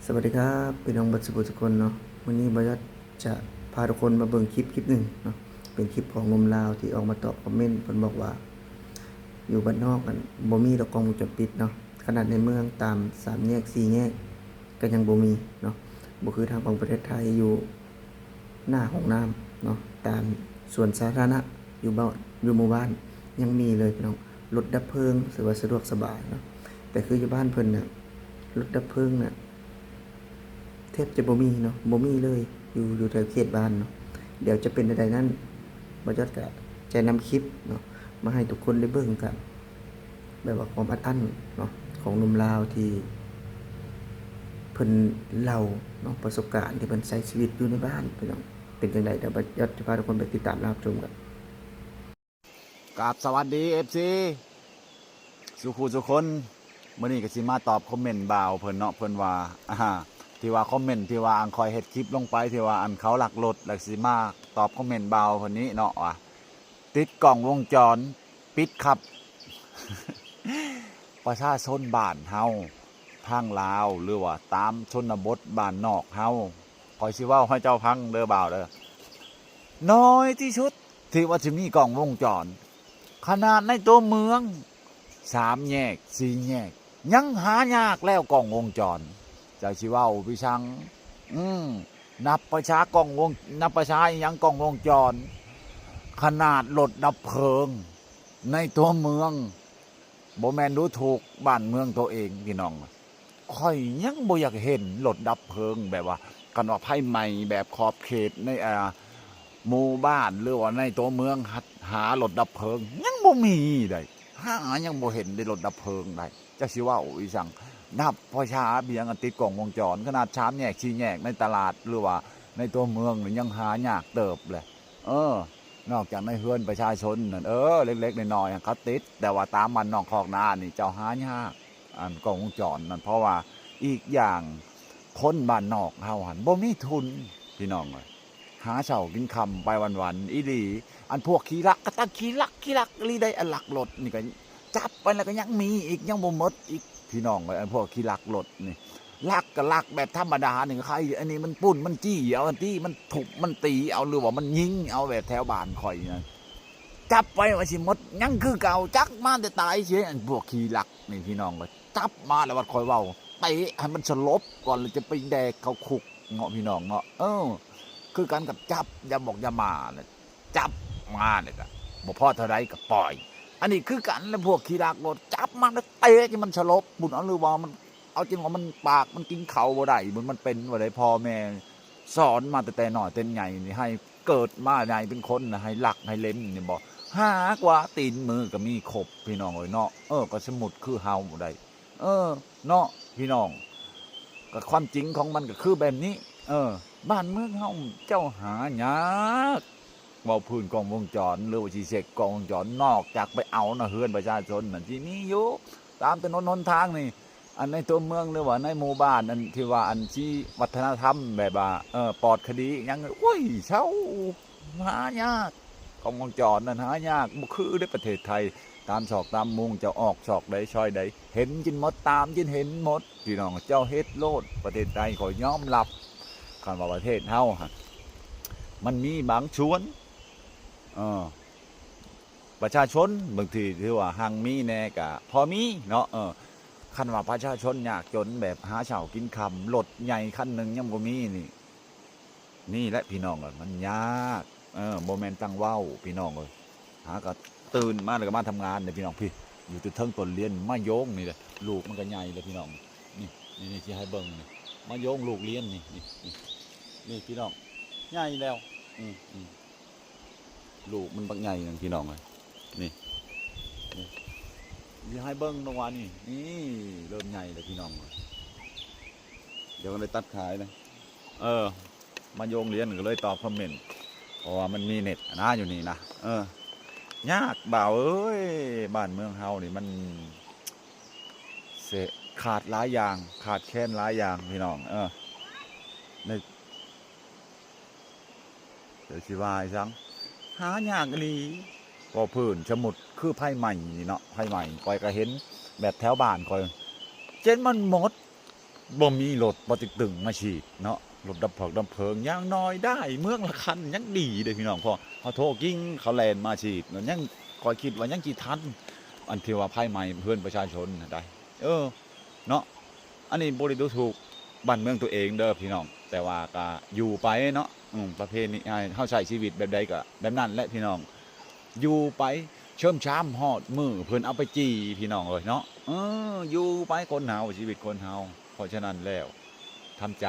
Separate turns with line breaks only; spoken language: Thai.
สวัสดีครับพี่น้องบัดสุบุทุกคนเนาะวันนี้บอยจะพาทุกคนมาเบิ่งคลิปหนึ่งเนาะเป็นคลิปของหนุ่มลาวที่ออกมาตอบคอมเมนต์เพิ่นบอกว่าอยู่บ้านนอกกันบ่มีดอกกล้องวงจรปิดเนาะขนาดในเมืองตาม3แยก4แยกก็ยังบ่มีเนาะบ่คือทางของประเทศไทยอยู่หน้าห้องน้ำเนาะตามสวนสาธารณะอยู่บ้านอยู่หมู่บ้านยังมีเลยพี่น้องรถดับเพลิงถือว่าสะดวกสบายเนาะแต่คืออยู่บ้านเพิ่นน่ะรถดับเพลิงน่ะแทบจะบ่มีเนาะบ่มีเลยอยู่แถวเขตบ้านเนาะเดี๋ยวจะเป็นใดๆนั้นบ่จัดก็จะนำคลิปเนาะมาให้ทุกคนได้เบิ่งกันแบบว่าความอัดอั้นเนาะของหนุ่มลาวที่เพิ่นเล่าเนาะประสบการณ์ที่เพิ่นใช้ชีวิตอยู่ในบ้านพี่น้องเป็นจังไดเดี๋ยวบ่จัดจะพาทุกคนไปติดตามรับชมกัน
กับสวัสดีFC สุขูสุคนมื้อนี้ก็สิมาตอบคอมเมนต์บ่าวเพิ่นเนาะเพิ่นว่าที่ว่าคอมเมนต์ที่ว่าอันคอยเฮ็ดคลิปลงไปที่ว่าอันเขาหลักรถแล้วสิมาตอบคอมเมนต์บ่าวเพิ่นนี้เนาะว่าติดกล้องวงจรปิดครับ ประชาชนบ้านเฮาทางลาวหรือว่าตามชนบทบ้านนอกเฮาคอยสิเว้าให้เจ้าพังเด้อบ่าวเด้อน้อยที่สุดที่ว่าสิมีกล้องวงจรขนาดในตัวเมือง3แยก4แยกยังหายากแล้วกล้องวงจรจะสิเว้าพี่ชังนับประชากล้องวงนับประชายังกล้องวงจรขนาดรถดับเพลิงในตัวเมืองบ่แม่นดูถูกบ้านเมืองตัวเองพี่น้องค่อยยังบ่อยากเห็นรถดับเพลิงแบบว่ากันว่าไผใหม่แบบขอบเขตในหมู่บ้านหรือว่าในตัวเมืองหารถดับเพลิงยังบ่มีได้หายังบ่เห็นได้รถดับเพลิงได้จักสิว่าอีสังนับประชาเบียงติดกล้องวงจรขนาด3แยก4แยกในตลาดหรือว่าในตัวเมืองยังหายากเติบเลยนอกจากในเฮือนประชาชนนั่นเล็กๆน้อยๆเขาติดแต่ว่าตามมันนอกคอกนานี่เจ้าหายากอันกล้องวงจรนั่นเพราะว่าอีกอย่างคนบ้านนอกเฮาหันบ่มีทุนพี่น้องเอ้ยหาเช้ากินค่ำไปวันๆอีหลีอันพวกขี้ลักก็ตั้งขี้ลักลีได้อันหลักรถนี่ก็จับไปแล้วก็ยังมีอีกยังบ่หมดอีกพี่น้องเอ้ยอันพวกขี้ลักรถนี่ลักก็ลักแบบธรรมดานี่ใครอันนี้มันปุ้นมันจี้เอาอันที่มันทุบมันตีเอาหรือว่ามันยิงเอาแบบแถวบ้านข่อยนะจับไปว่าสิหมดยังคือเก่าจักมาแต่ตายเฉยอันพวกขี้ลักนี่พี่น้องก็จับมาแล้วว่าข่อยเว้าเตะให้มันสลบก่อนแล้วจะไปแดกเขาคุกเงาะพี่น้องเงาะคือกันกับจับอย่าบอกอย่ามาเลยจับมาเนี่ยก็บ่พอเท่าไรก็ปล่อยอันนี้คือกันแล้วพวกขี้ลักรถจับมาแล้วเตะที่มันสลบบุญเอาหรือว่ามันเอาจริงว่ามันปากมันกินเข่าบ่ได้มันเป็นบ่ได้พ่อแม่สอนมาแต่หน่อยเต้นใหญ่นี่ให้เกิดมาใหญ่เป็นคนนะให้หลักให้เล่มนี่บอกหากว่าตีนมือก็มีขบพี่น้องเลยเนาะก็สมุดคือเฮาบ่ได้เนาะพี่น้องก็ความจริงของมันก็คือแบบนี้บ้านเมืองเฮาเจ้าหายากเว้าพื้นกล้องวงจรหรือว่าสิเช็คกล้องวงจรนอกจากไปเอานะเฮือนประชาชนนั่นที่มีอยู่ตามถนนหนทางนี่อันในตัวเมืองหรือว่าในหมู่บ้านอันที่ว่าอันที่วัฒนธรรมแบบว่าปลอดคดียังโอ้ยเช่าหายากกล้องวงจรนั่นหายากบ่คือในประเทศไทยตามศอกตามมุงจะออกศอกใดซอยใดเห็นจินหมดตามจินเห็นหมดพี่น้องเจ้าเฮ็ดโลดประเทศไทยขอยอมรับคันว่าประเทศเฮามันมีบางส่วนประชาชนบางทีที่ว่าหังมีแน่ก็พอมีเนาะคันว่าประชาชนยากจนแบบหาเช้ากินค่ำรถใหญ่คันหนึ่งยังบ่มีนี่แหละพี่น้องมันยากโมเมนต์ตั้งเว้าพี่น้องหาก็ตื่นมาแล้วก็มาทำงานเนี่ยพี่น้องพี่อยู่ตึกเทิงต้นเรียนมาโยงนี่แหละลูกมันก็ใหญ่เลยพี่น้องนี่ที่ให้เบิ่งนี่มาโยงลูกเรียนนี่พี่น้องใหญ่แล้วลูกมันบักใหญ่อย่างพี่น้องเลยนี่ที่ให้เบิ้งตรงวันนี่เริ่มใหญ่เลยพี่น้องเดี๋ยวเลยตัดขายเลยมาโยงเรียนก็เลยตอบคอมเมนต์เพราะว่ามันมีเน็ตนะอยู่นี่นะยากบ่าวบ้านเมืองเฮานี่มันเสขาดหลายอย่างขาดแคลนหลายอย่างพี่น้องในเดี๋ยวสิวายซังหายากลีก็พื้นสมุดคือไพ่ใหม่นี่เนาะไพ่ใหม่คอยก็เห็นแบบแถวบ้านคอยเจนมันหมด บ่มีรถบ่ติดตึงมาฉีดเนาะรถดับเพลิงอย่างน้อยได้เมืองละคันยังดีเด้พี่น้องพอเขาโทรกิ้งเขาแล่นมาฉีดยังคอยคิดว่ายังกี่ทันอันที่ว่าภัยใหม่เพื่อนประชาชนได้เนาะอันนี้บ่ได้ดูถูกบ้านเมืองตัวเองเด้อพี่น้องแต่ว่าก็อยู่ไปเนาะประเพณีเฮาใช้ชีวิตแบบใดก็แบบนั้นแหละพี่น้องอยู่ไปเชิมช้ำฮอดมือเพิ่นเอาไปจี้พี่น้องเอ้ยเนาะอยู่ไปคนเฮาชีวิตคนเฮาเพราะฉะนั้นแล้วทำใจ